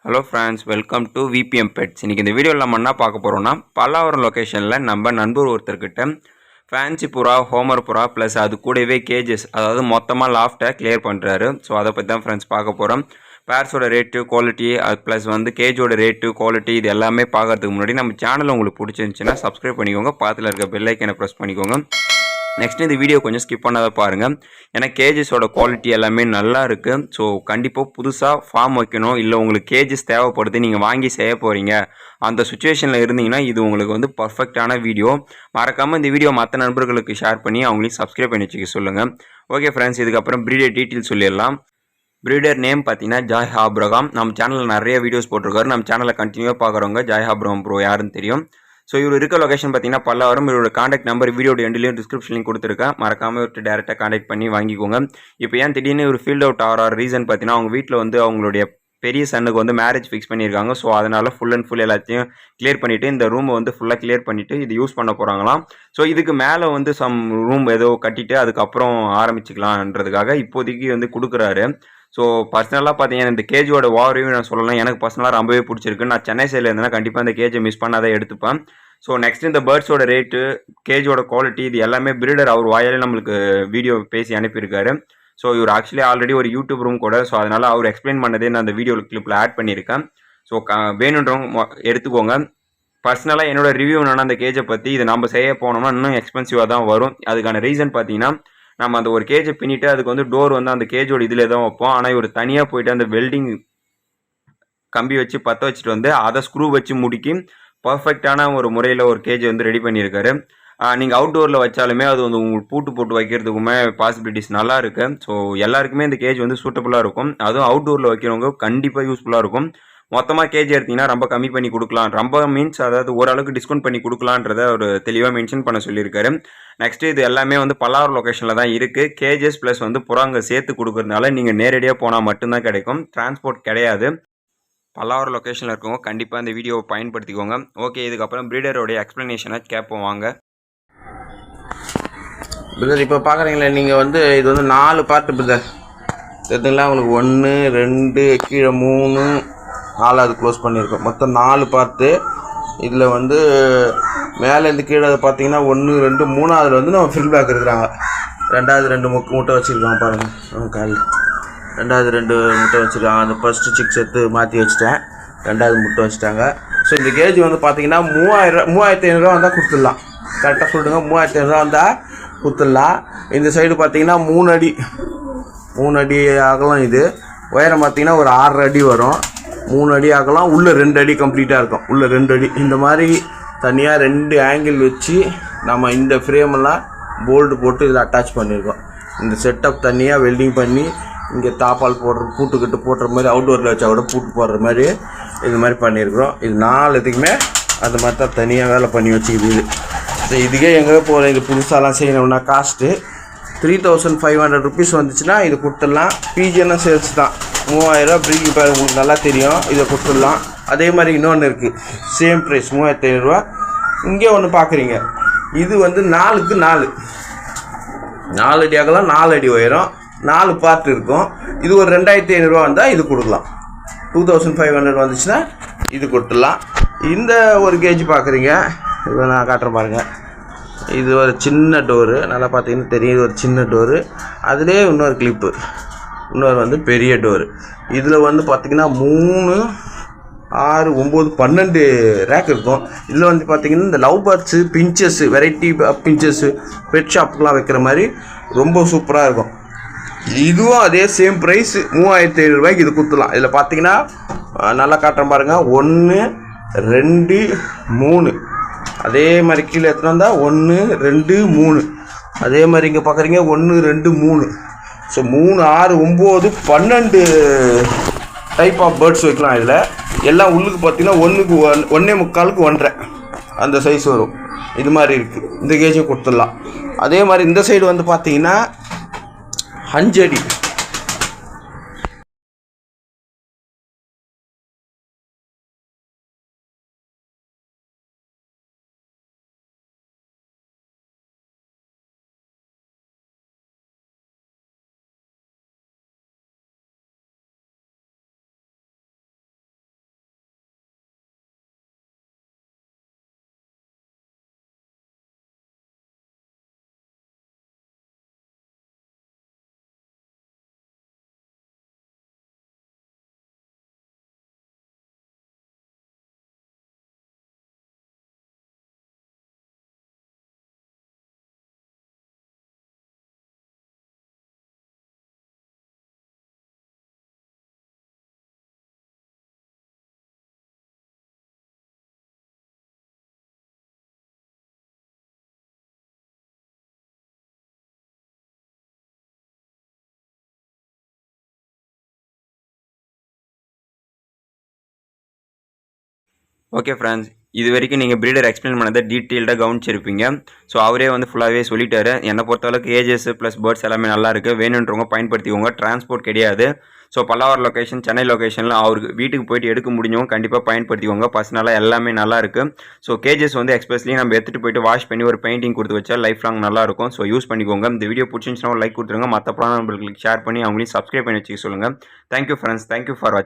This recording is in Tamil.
Hello friends, welcome to VBM pets. இன்றைக்கி இந்த வீடியோவில் நம்ம என்ன பார்க்க போகிறோம்னா, பல்லாவரம் லொக்கேஷனில் நம்ம நண்பர் ஒருத்தர்கிட்ட ஃபேன்சி புறா, ஹோமர் புறா ப்ளஸ் அது கூடவே கேஜஸ், அதாவது மொத்தமாக லாஃப்ட்டை கிளியர் பண்ணுறாரு. ஸோ அதை பற்றி தான் ஃப்ரெண்ட்ஸ் பார்க்க போகிறோம். பேர்ஸோட ரேட்டு, குவாலிட்டி, அது ப்ளஸ் கேஜோட ரேட்டு, குவாலிட்டி இது எல்லாமே பார்க்கறதுக்கு முன்னாடி நம்ம சேனல் உங்களுக்கு பிடிச்சிருந்துச்சின்னா சப்ஸ்கிரைப் பண்ணிக்கோங்க. பக்கத்தில் இருக்க பெல் ஐக்கனை ப்ரெஸ் பண்ணிக்கோங்க. நெக்ஸ்ட் இந்த வீடியோ கொஞ்சம் ஸ்கிப் பண்ணாத பாருங்கள். ஏன்னா கேஜஸோட குவாலிட்டி எல்லாமே நல்லா இருக்குது. ஸோ கண்டிப்பாக புதுசாக ஃபார்ம் வைக்கணும், இல்லை உங்களுக்கு கேஜஸ் தேவைப்படுது, நீங்கள் வாங்கி செய்ய போகிறீங்க, அந்த சுச்சுவேஷனில் இருந்தீங்கன்னா இது உங்களுக்கு பர்ஃபெக்டான வீடியோ. மறக்காமல் இந்த வீடியோ மற்ற நண்பர்களுக்கு ஷேர் பண்ணி அவங்களையும் சப்ஸ்கிரைப் பண்ணி வச்சுக்க சொல்லுங்கள். ஓகே ஃப்ரெண்ட்ஸ், இதுக்கப்புறம் ப்ரீடர் டீட்டெயில் சொல்லிடலாம். ப்ரீடர் நேம் பார்த்தீங்கன்னா ஜாய் ஆப்ரஹாம். நம்ம சேனலில் நிறைய வீடியோஸ் போட்டிருக்காரு. நம்ம சேனலில் கண்டினியூவாக பார்க்குறவங்க ஜாய் ஆப்ரஹாம் ப்ரோ யாருன்னு தெரியும். ஸோ இவர் இருக்க லொகேஷன் பார்த்தீங்கன்னா பல்லாவரம். இவரோட காண்டாக்ட் நம்பர் வீடியோட எண்ட்லேயும் டிஸ்கிரிப்ஷன்லையும் கொடுத்துருக்கேன். மறக்காமல் இவர்கிட்ட டேரெக்டாக காண்டாக்ட் பண்ணி வாங்கிக்கோங்க. இப்போ ஏன் திடீர்னு ஒரு ஃபீல்ட் அவுட் ஆகிற ரீசன் பார்த்தீங்கன்னா, அவங்க வீட்டில் அவங்களுடைய பெரிய சன்னுக்கு மேரேஜ் ஃபிக்ஸ் பண்ணியிருக்காங்க. ஸோ அதனால் ஃபுல் அண்ட் ஃபுல் எல்லாத்தையும் கிளியர் பண்ணிவிட்டு இந்த ரூமை ஃபுல்லாக கிளியர் பண்ணிவிட்டு இது யூஸ் பண்ண போகிறாங்களாம். ஸோ இதுக்கு மேலே சம் ரூம் ஏதோ கட்டிட்டு அதுக்கப்புறம் ஆரம்பிச்சிக்கலான்றதுக்காக இப்போதைக்கு கொடுக்குறாரு. ஸோ பர்சனலாக பார்த்தீங்கன்னா இந்த கேஜோட ஓவர்வியூ நான் சொல்லலாம். எனக்கு பர்சனலாக ரொம்பவே பிடிச்சிருக்கு. நான் சென்னை சைடில் இருந்தேன்னா கண்டிப்பாக இந்த கேஜை மிஸ் பண்ணாதான் எடுத்துப்பேன். ஸோ நெக்ஸ்ட் இந்த பேர்ட்ஸோட ரேட்டு, கேஜோட குவாலிட்டி இது எல்லாமே பிரீடர் அவர் வாயாலே நம்மளுக்கு வீடியோ பேசி அனுப்பியிருக்காரு. ஸோ இவர் ஆக்சுவலி ஆல்ரெடி ஒரு யூடியூப் ரூம் கூட. ஸோ அதனால் அவர் எக்ஸ்பிளைன் பண்ணதே நான் அந்த வீடியோ கிளிப்பில் ஆட் பண்ணியிருக்கேன். ஸோ வேணுன்றவங்க எடுத்துக்கோங்க. பர்சனலாக என்னோட ரிவ்யூ என்னன்னா, அந்த கேஜை பற்றி இதை நம்ம செய்ய போனோம்னா இன்னும் எக்ஸ்பென்சிவாக தான் வரும். அதுக்கான ரீசன் பார்த்தீங்கன்னா, நம்ம அந்த ஒரு கேஜை பின்னிட்டு அதுக்கு டோர் அந்த கேஜோட இதில் தான் வைப்போம். ஆனால் இவர் தனியாக போயிட்டு அந்த வெல்டிங் கம்பி வச்சு பற்ற வச்சுட்டு அதை ஸ்க்ரூ வச்சு முடுக்கி பர்ஃபெக்டான ஒரு முறையில் ஒரு கேஜ் ரெடி பண்ணியிருக்காரு. நீங்கள் அவுட்டோரில் வச்சாலுமே அது உங்களுக்கு பூட்டு போட்டு வைக்கிறதுக்குமே பாசிபிலிட்டிஸ் நல்லா இருக்குது. ஸோ எல்லாருக்குமே இந்த கேஜ் சூட்டபுளாக இருக்கும். அதுவும் அவுட்டோரில் வைக்கிறவங்க கண்டிப்பாக யூஸ்ஃபுல்லாக இருக்கும். மொத்தமாக கேஜ் எடுத்திங்கன்னா ரொம்ப கம்மி பண்ணி கொடுக்கலாம். ரொம்ப மீன்ஸ் அதாவது ஓரளவுக்கு டிஸ்கவுண்ட் பண்ணி கொடுக்கலான்றத ஒரு தெளிவாக மென்ஷன் பண்ண சொல்லியிருக்காரு. நெக்ஸ்ட்டு இது எல்லாமே பல்லாவரம் லொக்கேஷனில் தான் இருக்குது. கேஜஸ் ப்ளஸ் புறாங்க சேர்த்து கொடுக்குறதுனால நீங்கள் நேரடியாக போனால் மட்டும்தான் கிடைக்கும். டிரான்ஸ்போர்ட் கிடையாது. பல்லாவரம் லொக்கேஷனில் இருக்கவங்க கண்டிப்பாக இந்த வீடியோவை பயன்படுத்திக்கோங்க. ஓகே, இதுக்கப்புறம் ப்ரீடரோடைய எக்ஸ்ப்ளனேஷனை கேட்போம் வாங்க. பிரதர் இப்போ பார்க்குறீங்களே நீங்கள் இது 4 பார்ட்டு பிரதர் தெரிஞ்சுங்களா. உங்களுக்கு 1 2 கீழே 3 4 க்ளோஸ் பண்ணியிருக்கோம். மொத்தம் 4 பார்ட்டு. இதில் மேலேருந்து கீழே பார்த்தீங்கன்னா 1 2 3 நம்ம ஃபில் பேக் இருக்கிறாங்க. 2வது 2 முட்டை வச்சுருக்காங்க பாருங்கள். காலையில் 2வது 2 முட்டை வச்சுருக்காங்க. அந்த ஃபஸ்ட்டு சிக்ஸ் எடுத்து மாற்றி வச்சுட்டேன். 2வது முட்டை வச்சுட்டாங்க. ஸோ இந்த கேஜ் பார்த்தீங்கன்னா 3500 வந்தால் கொடுத்துடலாம். கரெக்டாக சொல்லுங்க, 3500 வந்தால் கொடுத்துடலாம். இந்த சைடு பார்த்தீங்கன்னா 3 அடி அகலம். இது உயரம் பார்த்தீங்கன்னா ஒரு 6 அடி வரும். 3 அடி அகலம், உள்ளே 2 அடி கம்ப்ளீட்டாக இருக்கும். உள்ளே 2 அடி இந்த மாதிரி தனியாக 2 ஆங்கிள் வச்சு நம்ம இந்த ஃப்ரேமெல்லாம் போல்டு போட்டு இதில் அட்டாச் பண்ணியிருக்கோம். இந்த செட்டப் தனியாக வெல்டிங் பண்ணி இங்கே தாப்பால் பூட்டுக்கிட்டு போடுற மாதிரி, அவுட்டோரில் வச்சா கூட பூட்டு போடுற மாதிரி இது மாதிரி பண்ணியிருக்கிறோம். இது 4த்துக்குமே அது மாதிரி தான் தனியாக வேலை பண்ணி வச்சுக்கிது. ஸோ இதுக்கே எங்கே போகிற இது புதுசாலாம் செய்யணும்னா காஸ்ட்டு 3500 ருபீஸ் வந்துச்சுன்னா இது கொடுத்துடலாம். பிஜிஎன்எம் சேல்ஸ் தான் 3000 ப்ரீடிங் பேர் உங்களுக்கு நல்லா தெரியும். இதை கொடுத்துடலாம். அதே மாதிரி இன்னொன்று இருக்குது, சேம் ப்ரைஸ் 3500. இங்கே ஒன்று பார்க்குறீங்க, இது 4க்கு 4 அடி அகலம், 4 அடி உயரம், 4 பார்ட் இருக்கும். இது ஒரு 2500 வந்தால் இது கொடுக்கலாம். 2500 வந்துச்சுன்னா இது கொடுத்துடலாம். இந்த ஒரு கேஜ் பார்க்குறீங்க, இதை நான் காட்டுறேன் பாருங்கள். இது ஒரு சின்ன டோரு, நல்லா பார்த்தீங்கன்னா தெரியும். இது ஒரு சின்ன டோரு, அதிலே இன்னொரு கிளிப்பு, இன்னொரு பெரிய டோரு. இதில் பார்த்திங்கன்னா 3 6 9 12 ரேக் இருக்கும். இதில் பார்த்திங்கன்னா இந்த love birds, finches, variety finches, pet ஷாப்புக்கெலாம் வைக்கிற மாதிரி ரொம்ப சூப்பராக இருக்கும். இதுவும் அதே சேம் ப்ரைஸ் 3500 ரூபாய்க்கு இது கொடுத்துலாம். இதில் பார்த்தீங்கன்னா நல்லா காட்டுறேன் பாருங்கள். 1 2 3 அதே மாதிரி கீழே எடுத்துகிட்டு வந்தால் 1 2 3 அதே மாதிரி இங்கே பார்க்குறீங்க 1 2 3. ஸோ 3 6 9 12 டைப் ஆஃப் பேர்ட்ஸ் வைக்கலாம். இதில் எல்லாம் உள்ளுக்கு பார்த்தீங்கன்னா 1க்கு 1.25க்கு 1.5 அந்த சைஸ் வரும். இது மாதிரி இருக்குது. இந்த கேஜும் கொடுத்துடலாம். அதே மாதிரி இந்த சைடு பார்த்தீங்கன்னா 5 அடி ஓகே ஃப்ரெண்ட்ஸ், இது வரைக்கும் நீங்கள் ப்ரீடர் எக்ஸ்பிளைன் பண்ணதை டீட்டெயில்டாக கவனிச்சிருப்பீங்க. ஸோ அவரே வந்து ஃபுல்லாகவே சொல்லிட்டாரு. என்னை பொறுத்தளவுக்கு ஏஜஸ் ப்ளஸ் பேர்ட்ஸ் எல்லாமே நல்லா இருக்குது, வேணுன்றவங்க பயன்படுத்திக்கோங்க. டிரான்ஸ்போர்ட் கிடையாது. ஸோ பல்லாவரம் லொக்கேஷன், சென்னை லொக்கேஷனில் அவருக்கு வீட்டுக்கு போயிட்டு எடுக்க முடிஞ்சவங்க கண்டிப்பாக பயன்படுத்திக்கோங்க. பர்சனலாக எல்லாமே நல்லா இருக்குது. ஸோ கேஜஸ் வந்து எக்ஸ்பெஷலி நம்ம எடுத்துகிட்டு போயிட்டு வாஷ் பண்ணி ஒரு பெயிண்டிங் கொடுத்து வச்சா லைஃப் லாங் நல்லாயிருக்கும். ஸோ யூஸ் பண்ணிக்கோங்க. இந்த வீடியோ பிடிச்சிருந்துச்சுன்னா ஒரு லைக் கொடுத்துருங்க. மற்ற நம்மளுக்கு ஷேர் பண்ணி அவங்களையும் சப்ஸ்கிரைப் பண்ணி வச்சுக்க சொல்லுங்கள். தேங்க்யூ ஃப்ரெண்ட்ஸ், தேங்க்யூ ஃபார் வாட்சிங்.